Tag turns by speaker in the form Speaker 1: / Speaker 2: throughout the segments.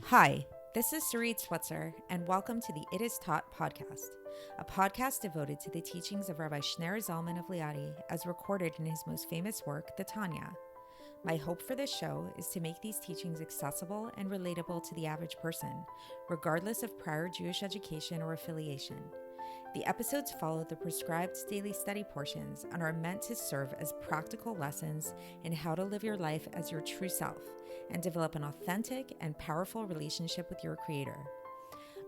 Speaker 1: Hi, this is Sarit Switzer, and welcome to the It Is Taught podcast, a podcast devoted to the teachings of Rabbi Shneur Zalman of Liadi as recorded in his most famous work, the Tanya. My hope for this show is to make these teachings accessible and relatable to the average person, regardless of prior Jewish education or affiliation. The episodes follow the prescribed daily study portions and are meant to serve as practical lessons in how to live your life as your true self and develop an authentic and powerful relationship with your Creator.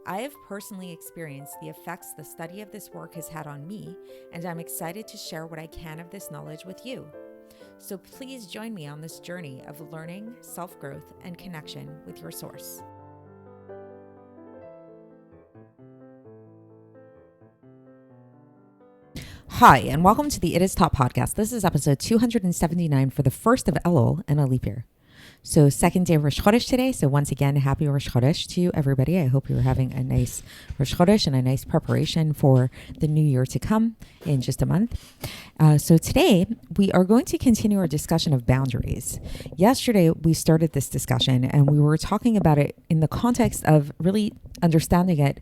Speaker 1: I have personally experienced the effects the study of this work has had on me, and I'm excited to share what I can of this knowledge with you. So please join me on this journey of learning, self-growth, and connection with your source. Hi, and welcome to the It Is Taught podcast. This is episode 279 for the first of Elul and a leap year. So second day of Rosh Chodesh today. So once again, happy Rosh Chodesh to everybody. I hope you're having a nice Rosh Chodesh and a nice preparation for the new year to come in just a month. So today we are going to continue our discussion of boundaries. Yesterday we started this discussion and we were talking about it in the context of really understanding it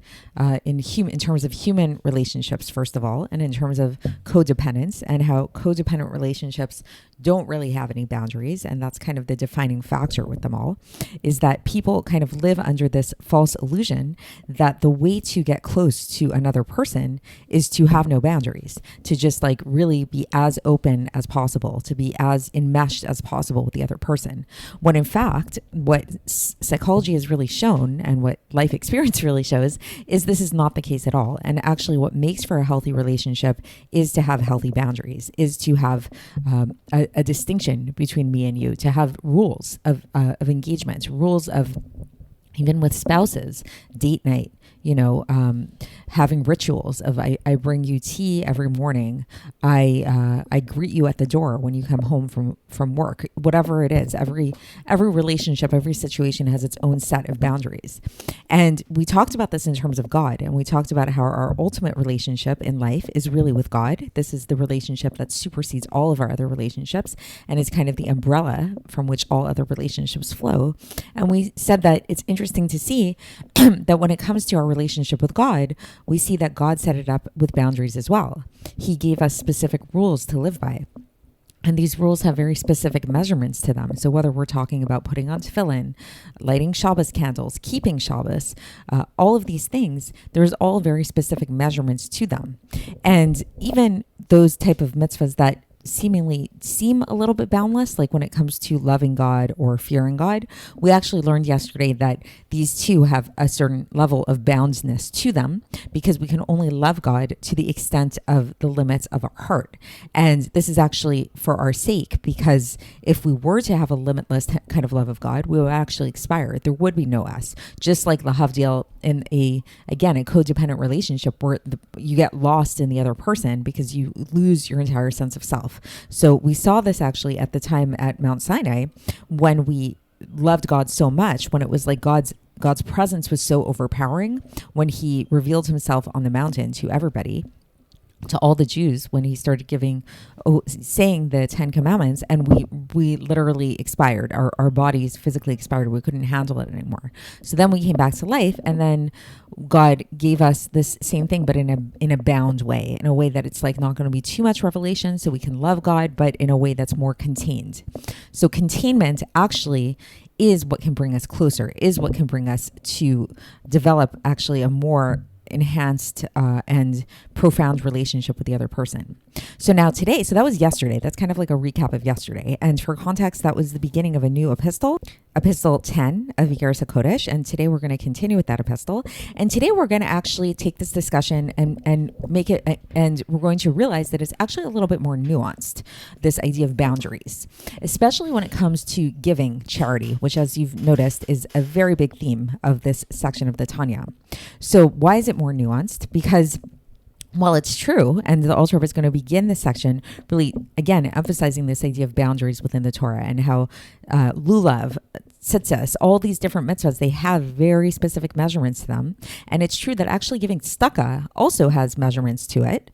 Speaker 1: in terms of human relationships, first of all, and in terms of codependence and how codependent relationships don't really have any boundaries. And that's kind of the defining factor with them all, is that people kind of live under this false illusion that the way to get close to another person is to have no boundaries, to just like really be as open as possible, to be as enmeshed as possible with the other person. When in fact, what psychology has really shown and what life experience really shows is this is not the case at all. And actually what makes for a healthy relationship is to have healthy boundaries, is to have a distinction between me and you, to have rules of engagement, rules of, even with spouses, date night, having rituals of I bring you tea every morning. I greet you at the door when you come home from work. Whatever it is, every relationship, every situation has its own set of boundaries. And we talked about this in terms of God, and we talked about how our ultimate relationship in life is really with God. This is the relationship that supersedes all of our other relationships and is kind of the umbrella from which all other relationships flow. And we said that it's interesting to see that when it comes to our relationship with God, we see that God set it up with boundaries as well. He gave us specific rules to live by. And these rules have very specific measurements to them. So whether we're talking about putting on tefillin, lighting Shabbos candles, keeping Shabbos, all of these things, there's all very specific measurements to them. And even those type of mitzvahs that seemingly seem a little bit boundless, like when it comes to loving God or fearing God, we actually learned yesterday that these two have a certain level of boundness to them, because we can only love God to the extent of the limits of our heart. And this is actually for our sake, because if we were to have a limitless kind of love of God, we would actually expire. There would be no us. Just like lahavdil in a codependent relationship where you get lost in the other person because you lose your entire sense of self. So we saw this actually at the time at Mount Sinai, when we loved God so much, when it was like God's presence was so overpowering, when he revealed himself on the mountain to everybody, to all the Jews, when he started saying the 10 commandments, and we literally expired. Our bodies physically expired. We couldn't handle it anymore. So then we came back to life, and then God gave us this same thing, but in a bound way, in a way that it's like not going to be too much revelation, so we can love God, but in a way that's more contained. So containment actually is what can bring us closer, is what can bring us to develop actually a more enhanced and profound relationship with the other person. So now today, so that was yesterday. That's kind of like a recap of yesterday. And for context, that was the beginning of a new epistle, Epistle 10 of Iggeres HaKodesh. And today we're going to continue with that epistle. And today we're going to actually take this discussion and make it, and we're going to realize that it's actually a little bit more nuanced, this idea of boundaries, especially when it comes to giving charity, which, as you've noticed, is a very big theme of this section of the Tanya. So why is it more nuanced? Because while it's true, and the Alter Rebbe is going to begin this section really, again, emphasizing this idea of boundaries within the Torah and how lulav, tzitzis, all these different mitzvahs, they have very specific measurements to them. And it's true that actually giving tzedaka also has measurements to it.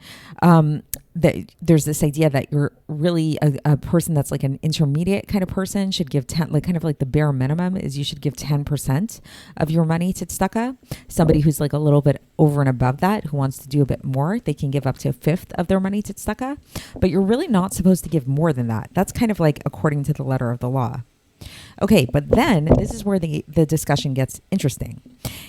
Speaker 1: That there's this idea that you're really a person that's like an intermediate kind of person should give 10, like kind of like the bare minimum is you should give 10% of your money to tzedaka. Somebody who's like a little bit over and above that, who wants to do a bit more, they can give up to a fifth of their money to tzedaka, but you're really not supposed to give more than that. That's kind of like according to the letter of the law. Okay, but then this is where the discussion gets interesting.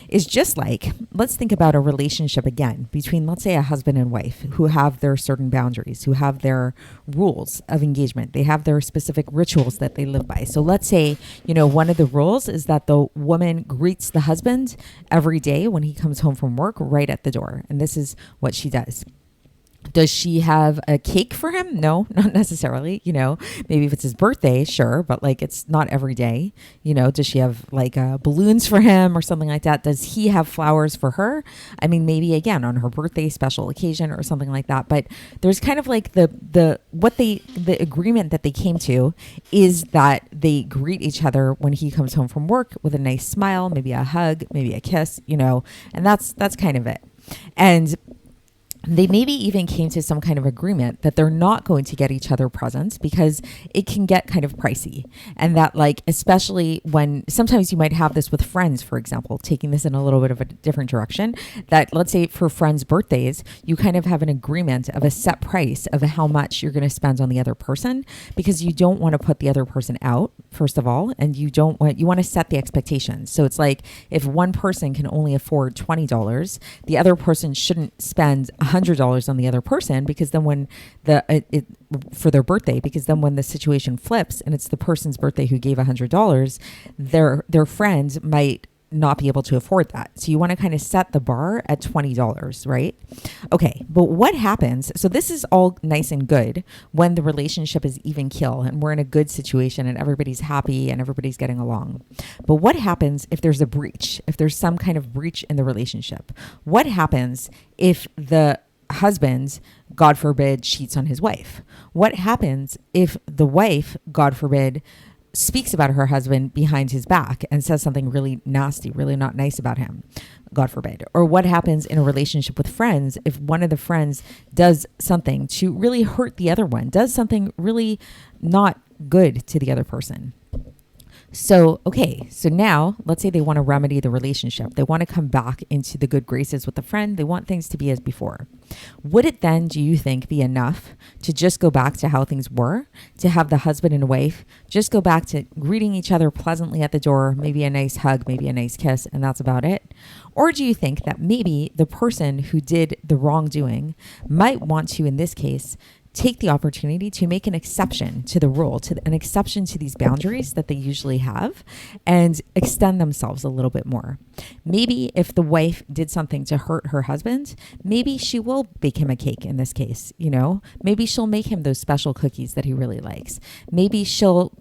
Speaker 1: It's just like, let's think about a relationship again between, let's say, a husband and wife who have their certain boundaries, who have their rules of engagement. They have their specific rituals that they live by. So let's say, one of the rules is that the woman greets the husband every day when he comes home from work right at the door. And this is what she does. Does she have a cake for him? No, not necessarily. Maybe if it's his birthday, sure, but like it's not every day. Does she have like balloons for him or something like that? Does he have flowers for her? I mean, maybe again on her birthday, special occasion or something like that. But there's kind of like the agreement that they came to is that they greet each other when he comes home from work with a nice smile, maybe a hug, maybe a kiss, and that's kind of it. And they maybe even came to some kind of agreement that they're not going to get each other presents because it can get kind of pricey. And that like, especially when sometimes you might have this with friends, for example, taking this in a little bit of a different direction, that let's say for friends' birthdays, you kind of have an agreement of a set price of how much you're going to spend on the other person because you don't want to put the other person out, first of all, and you want to set the expectations. So it's like if one person can only afford $20, the other person shouldn't spend $100 on the other person because then when for their birthday, because then when the situation flips and it's the person's birthday who gave $100, their friends might not be able to afford that. So you want to kind of set the bar at $20, right? Okay, but what happens? So this is all nice and good when the relationship is even keel and we're in a good situation and everybody's happy and everybody's getting along. But what happens if there's a breach, if there's some kind of breach in the relationship? What happens if the husband, God forbid, cheats on his wife? What happens if the wife, God forbid, speaks about her husband behind his back and says something really nasty, really not nice about him, God forbid? Or what happens in a relationship with friends if one of the friends does something to really hurt the other one, does something really not good to the other person? So now let's say they want to remedy the relationship. They want to come back into the good graces with the friend. They want things to be as before. Would it then, do you think, be enough to just go back to how things were, to have the husband and wife just go back to greeting each other pleasantly at the door, maybe a nice hug, maybe a nice kiss, and that's about it? Or do you think that maybe the person who did the wrongdoing might want to, in this case, take the opportunity to make an exception to the rule, an exception to these boundaries that they usually have, and extend themselves a little bit more? Maybe if the wife did something to hurt her husband, maybe she will bake him a cake in this case, Maybe she'll make him those special cookies that he really likes. Maybe she'll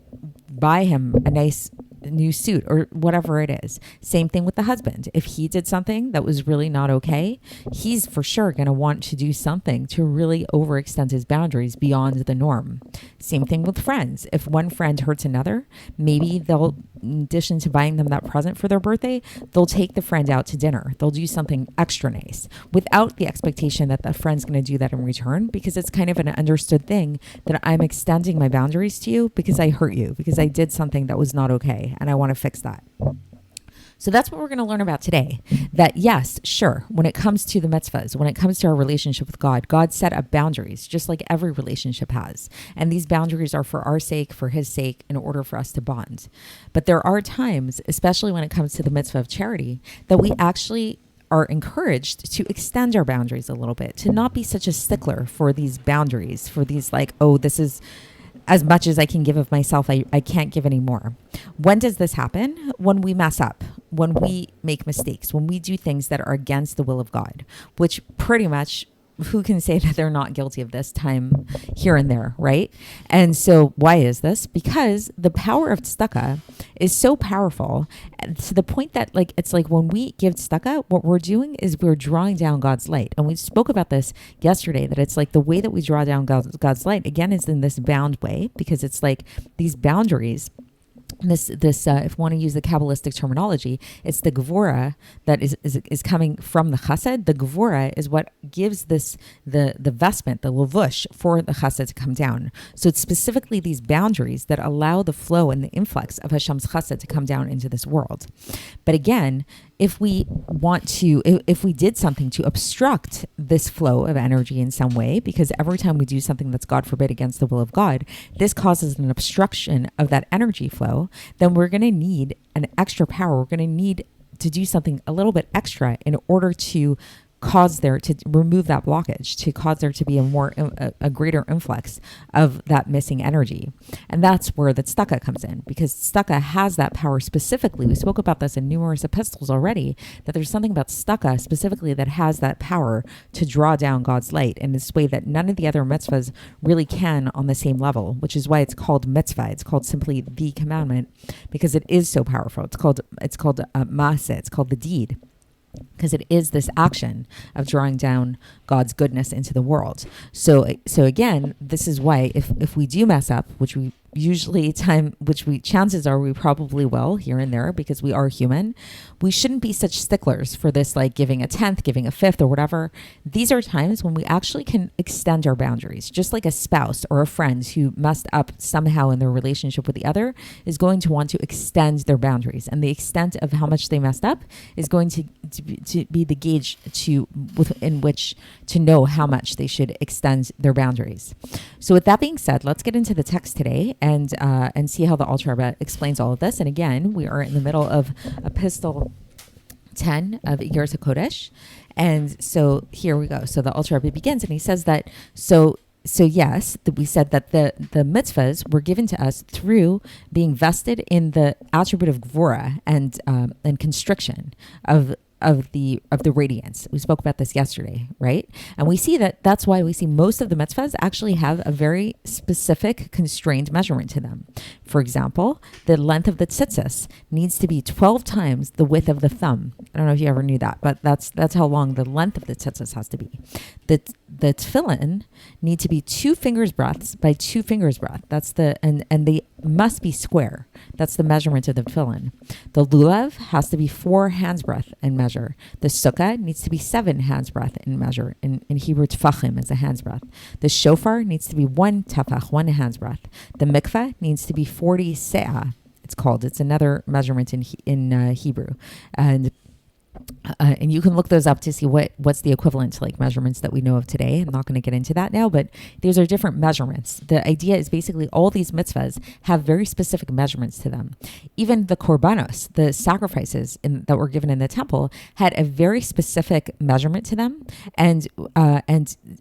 Speaker 1: buy him a nice new suit or whatever it is. Same thing with the husband. If he did something that was really not okay, he's for sure going to want to do something to really overextend his boundaries beyond the norm. Same thing with friends. If one friend hurts another, maybe they'll, in addition to buying them that present for their birthday, they'll take the friend out to dinner. They'll do something extra nice without the expectation that the friend's going to do that in return, because it's kind of an understood thing that I'm extending my boundaries to you because I hurt you, because I did something that was not okay and I want to fix that. So that's what we're going to learn about today. That yes, sure, when it comes to the mitzvahs, when it comes to our relationship with God, God set up boundaries, just like every relationship has. And these boundaries are for our sake, for his sake, in order for us to bond. But there are times, especially when it comes to the mitzvah of charity, that we actually are encouraged to extend our boundaries a little bit, to not be such a stickler for these boundaries, for these like, oh, this is as much as I can give of myself, I can't give any more. When does this happen? When we mess up, when we make mistakes, when we do things that are against the will of God, which pretty much, who can say that they're not guilty of this time here and there, right? And so why is this? Because the power of tzedaka is so powerful to the point that it's like when we give tzedaka, what we're doing is we're drawing down God's light. And we spoke about this yesterday, that it's like the way that we draw down God's light, again, is in this bound way, because it's like these boundaries this if you want to use the Kabbalistic terminology, it's the gevura that is coming from the chesed. The gevura is what gives this the vestment, the levush, for the chesed to come down. So it's specifically these boundaries that allow the flow and the influx of Hashem's chesed to come down into this world. But again, if we did something to obstruct this flow of energy in some way, because every time we do something that's, God forbid, against the will of God, this causes an obstruction of that energy flow, then we're going to need an extra power. We're going to need to do something a little bit extra in order to remove that blockage, to cause there to be a greater influx of that missing energy. And that's where the Tzedaka comes in, because Tzedaka has that power specifically. We spoke about this in numerous epistles already, that there's something about Tzedaka specifically that has that power to draw down God's light in this way that none of the other mitzvahs really can on the same level, which is why it's called mitzvah. It's called simply the commandment, because it is so powerful. It's called maaseh. It's called the deed, because it is this action of drawing down God's goodness into the world. So again, this is why if we do mess up, which chances are we probably will here and there, because we are human, we shouldn't be such sticklers for this, like giving a 10th, giving a 5th or whatever. These are times when we actually can extend our boundaries, just like a spouse or a friend who messed up somehow in their relationship with the other is going to want to extend their boundaries. And the extent of how much they messed up is going to be the gauge in which to know how much they should extend their boundaries. So with that being said, let's get into the text today and see how the Alter Rebbe explains all of this. And again, we are in the middle of Epistle 10 of Iggeres HaKodesh. And so here we go. So the Alter Rebbe begins and he says that, so yes, we said that the mitzvahs were given to us through being vested in the attribute of gvura and constriction of the radiance. We spoke about this yesterday, right? And we see that's why we see most of the mitzvahs actually have a very specific constrained measurement to them. For example, the length of the tzitzis needs to be 12 times the width of the thumb. I don't know if you ever knew that, but that's how long the length of the tzitzis has to be. The tefillin need to be 2 fingers breadths by 2 fingers breadth. That's and they must be square. That's the measurement of the tefillin. The lulav has to be 4 hands breadth in measure. The sukkah needs to be 7 hands breadth in measure. In Hebrew, tefachim is a hands breadth. The shofar needs to be 1 tefach, 1 hands breadth. The mikveh needs to be 40 se'ah. It's another measurement in Hebrew. And you can look those up to see what's the equivalent to like measurements that we know of today. I'm not going to get into that now, but these are different measurements. The idea is basically all these mitzvahs have very specific measurements to them. Even the korbanos, the sacrifices that were given in the temple, had a very specific measurement to them, and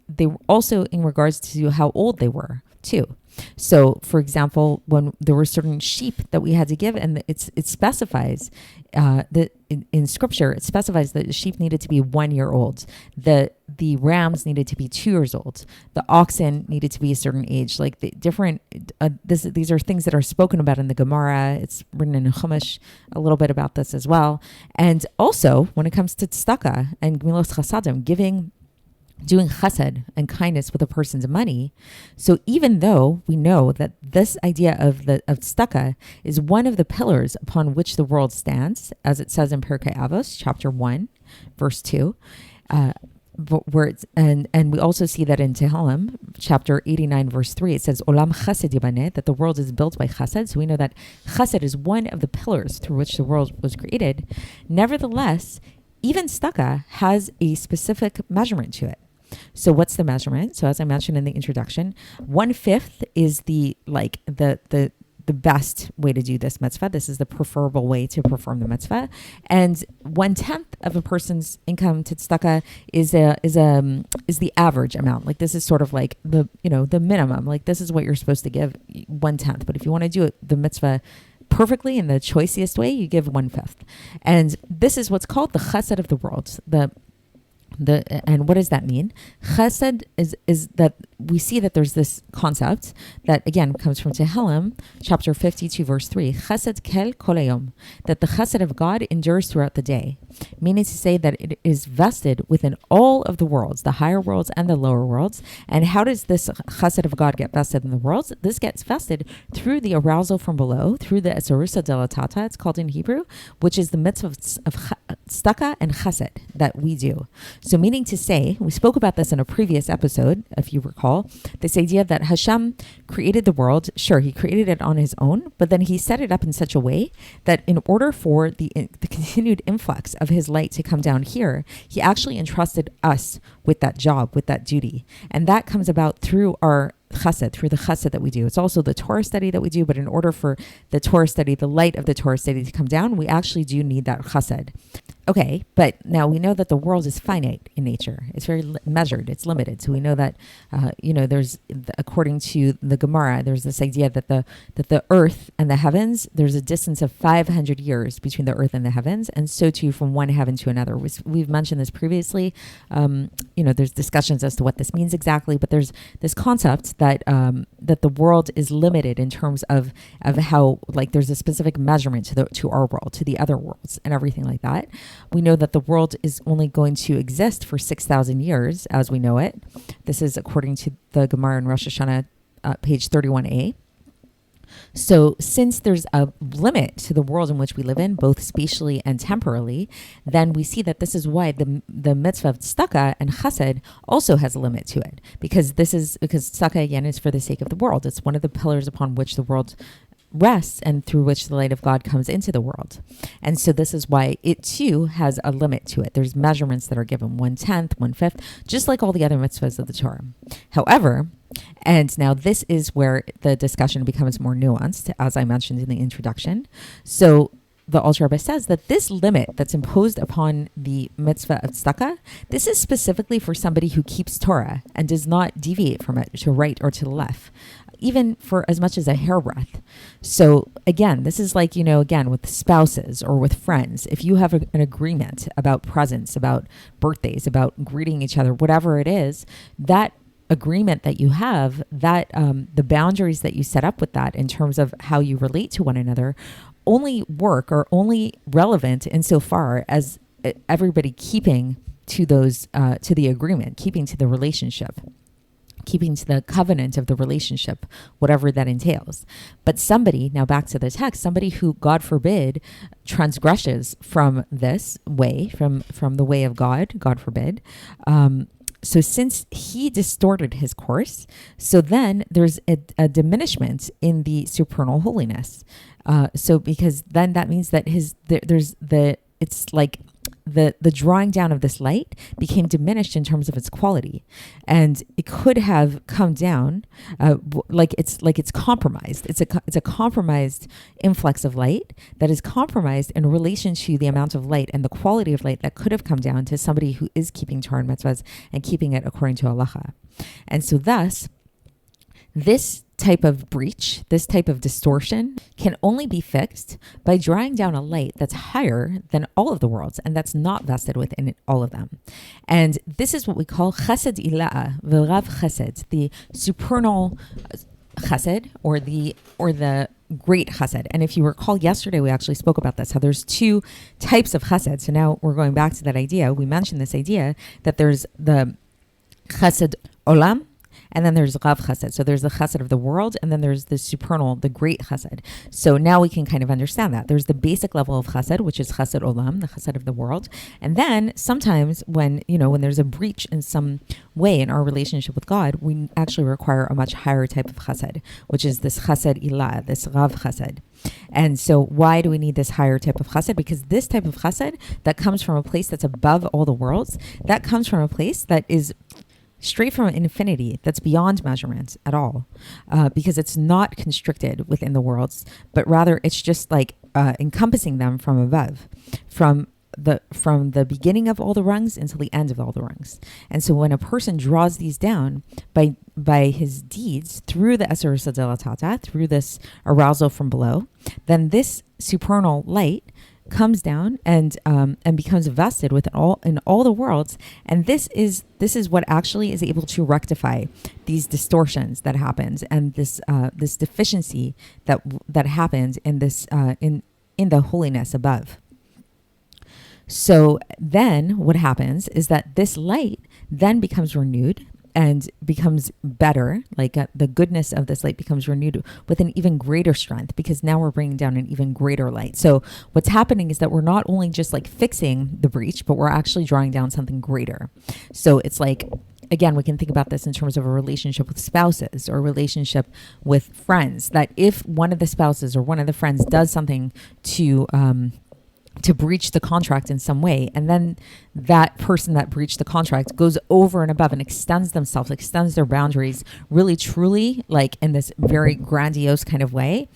Speaker 1: they were also in regards to how old they were too. So, for example, when there were certain sheep that we had to give, and it specifies that in Scripture, it specifies that the sheep needed to be 1 year old. The rams needed to be 2 years old. The oxen needed to be a certain age. Like the different, these are things that are spoken about in the Gemara. It's written in Chumash a little bit about this as well. And also, when it comes to tzedaka and gmilos chasadim, doing chesed and kindness with a person's money. So even though we know that this idea of tzedaka is one of the pillars upon which the world stands, as it says in Pirkei Avos, chapter 1, verse 2, where it's, and we also see that in Tehillim, chapter 89, verse 3, it says, Olam chesed yibaneh, that the world is built by chesed. So we know that chesed is one of the pillars through which the world was created. Nevertheless, even tzedaka has a specific measurement to it. So what's the measurement? So as I mentioned in the introduction, 1/5 is the best way to do this mitzvah. This is the preferable way to perform the mitzvah. And 1/10 of a person's income to tzedaka is the average amount. Like this is sort of like the minimum. Like this is what you're supposed to give, 1/10. But if you want to do it, the mitzvah perfectly in the choicest way, you give 1/5. And this is what's called the chesed of the world. And what does that mean? Chesed is that we see that there's this concept that, again, comes from Tehillim, chapter 52, verse 3, Chesed kel kol hayom, that the chesed of God endures throughout the day, meaning to say that it is vested within all of the worlds, the higher worlds and the lower worlds. And how does this chesed of God get vested in the worlds? This gets vested through the arousal from below, through the esarusa delatata, it's called in Hebrew, which is the mitzvah of tzedaka and chesed that we do. So meaning to say, we spoke about this in a previous episode, if you recall, this idea that Hashem created the world. Sure, he created it on his own, but then he set it up in such a way that in order for the continued influx of his light to come down here, he actually entrusted us with that job, with that duty. And that comes about through our chesed, through the chesed that we do. It's also the Torah study that we do, but in order for the Torah study, the light of the Torah study to come down, we actually do need that chesed. Okay, but now we know that the world is finite in nature. It's very measured. It's limited. So we know that, there's, according to the Gemara, there's this idea that the earth and the heavens, there's a distance of 500 years between the earth and the heavens, and so too from one heaven to another. We've mentioned this previously. There's discussions as to what this means exactly, but there's this concept that that the world is limited in terms of how, like, there's a specific measurement to our world, to the other worlds, and everything like that. We know that the world is only going to exist for 6,000 years as we know it. This is according to the Gemara in Rosh Hashanah, page 31a. So since there's a limit to the world in which we live in, both spatially and temporally, then we see that this is why the mitzvah of tzedaka and chesed also has a limit to it. Because tzedaka, again, is for the sake of the world. It's one of the pillars upon which the world rests and through which the light of God comes into the world. And so this is why it too has a limit to it. There's measurements that are given, 1/10, 1/5, just like all the other mitzvahs of the Torah. However, and now this is where the discussion becomes more nuanced, as I mentioned in the introduction. So the Alter Rebbe says that this limit that's imposed upon the mitzvah of tzedaka, this is specifically for somebody who keeps Torah and does not deviate from it to right or to the left, even for as much as a hairbreadth. So again, this is like, again, with spouses or with friends, if you have an agreement about presents, about birthdays, about greeting each other, whatever it is, that agreement that you have, that the boundaries that you set up with that in terms of how you relate to one another only work or only relevant insofar as everybody keeping to those, to the agreement, keeping to the relationship, keeping to the covenant of the relationship, whatever that entails. But somebody, now back to the text, somebody who, God forbid, transgresses from this way, from the way of God, God forbid, so since he distorted his course, so then there's a diminishment in the supernal holiness. So because then that means that it's like the drawing down of this light became diminished in terms of its quality, and it could have come down like it's compromised. It's a compromised influx of light that is compromised in relation to the amount of light and the quality of light that could have come down to somebody who is keeping Torah and mitzvahs and keeping it according to halacha. And so thus, this type of breach, this type of distortion can only be fixed by drawing down a light that's higher than all of the worlds and that's not vested within all of them. And this is what we call chesed ila'a v'rav chesed, the supernal chesed or the great chesed. And if you recall, yesterday we actually spoke about this, how there's two types of chesed. So now we're going back to that idea. We mentioned this idea that there's the chesed olam, and then there's Rav Chesed. So there's the Chesed of the world, and then there's the supernal, the great Chesed. So now we can kind of understand that. There's the basic level of Chesed, which is Chesed Olam, the Chesed of the world. And then sometimes when there's a breach in some way in our relationship with God, we actually require a much higher type of Chesed, which is this Chesed Ilah, this Rav Chesed. And so why do we need this higher type of chesed? Because this type of chesed that comes from a place that's above all the worlds, that comes from a place that is straight from infinity, that's beyond measurement at all, because it's not constricted within the worlds, but rather it's just like encompassing them from above, from the beginning of all the rungs until the end of all the rungs. And so when a person draws these down by his deeds through the eser sadelatata, through this arousal from below, then this supernal light comes down and becomes vested with all the worlds. And this is what actually is able to rectify these distortions that happens, and this deficiency that happens in this in the holiness above. So then what happens is that this light then becomes renewed and becomes better, like the goodness of this light becomes renewed with an even greater strength, because now we're bringing down an even greater light. So what's happening is that we're not only just like fixing the breach, but we're actually drawing down something greater. So it's like, again, we can think about this in terms of a relationship with spouses or a relationship with friends, that if one of the spouses or one of the friends does something to breach the contract in some way, and then that person that breached the contract goes over and above and extends themselves, extends their boundaries really truly, like in this very grandiose kind of way.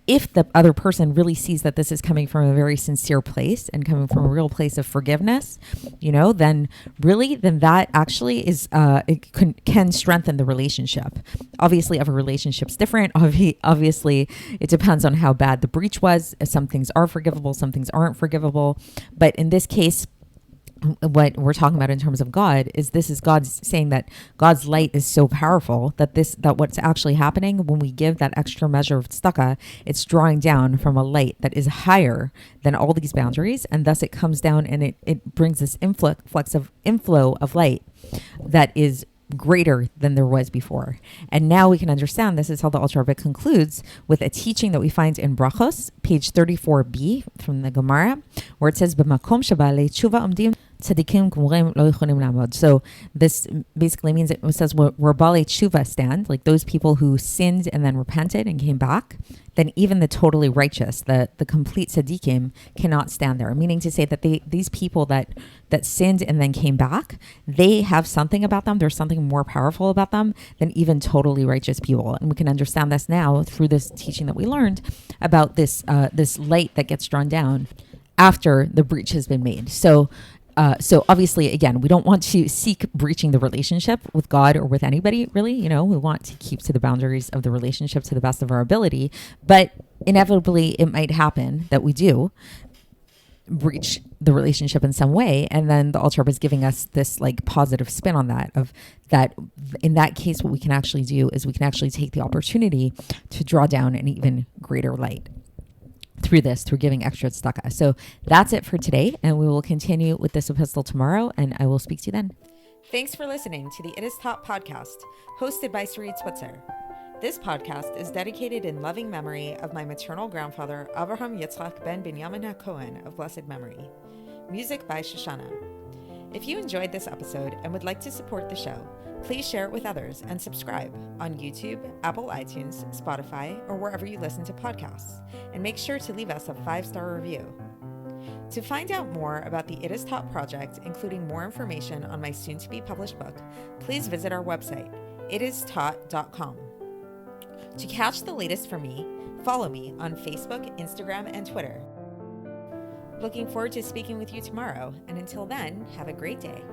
Speaker 1: If the other person really sees that this is coming from a very sincere place and coming from a real place of forgiveness, then that actually is, it can strengthen the relationship. Obviously, every relationship's different. Obviously, it depends on how bad the breach was. Some things are forgivable, some things aren't forgivable. But in this case, what we're talking about in terms of God is God saying that God's light is so powerful that what's actually happening when we give that extra measure of tzedaka, it's drawing down from a light that is higher than all these boundaries, and thus it comes down and it brings this inflow of light that is greater than there was before. And now we can understand this is how the Alter Rebbe concludes with a teaching that we find in Brachos, page 34b from the Gemara, where it says, "B'makom shebalei tshuva omdim tzadikim gmurim lo yicholim lamod." So this basically means, it says where balei tshuva stand, like those people who sinned and then repented and came back, then even the totally righteous, the complete tzadikim, cannot stand there. Meaning to say that these people that sinned and then came back, they have something about them. There's something more powerful about them than even totally righteous people. And we can understand this now through this teaching that we learned about this light that gets drawn down after the breach has been made. So obviously, again, we don't want to seek breaching the relationship with God or with anybody, really. We want to keep to the boundaries of the relationship to the best of our ability. But inevitably, it might happen that we do breach the relationship in some way. And then the Alter Rebbe is giving us this like positive spin on that, of that in that case, what we can actually do is we can actually take the opportunity to draw down an even greater light through giving extra tzedaka. So that's it for today, and we will continue with this epistle tomorrow, and I will speak to you then. Thanks for listening to the It Is Taught podcast, hosted by Sarit Switzer. This podcast is dedicated in loving memory of my maternal grandfather, Avraham Yitzchak ben Binyamin HaKohen of blessed memory. Music by Shoshana. If you enjoyed this episode and would like to support the show, please share it with others and subscribe on YouTube, Apple iTunes, Spotify, or wherever you listen to podcasts. And make sure to leave us a 5-star review. To find out more about the It Is Taught project, including more information on my soon-to-be published book, please visit our website, itistaught.com. To catch the latest from me, follow me on Facebook, Instagram, and Twitter. Looking forward to speaking with you tomorrow, and until then, have a great day.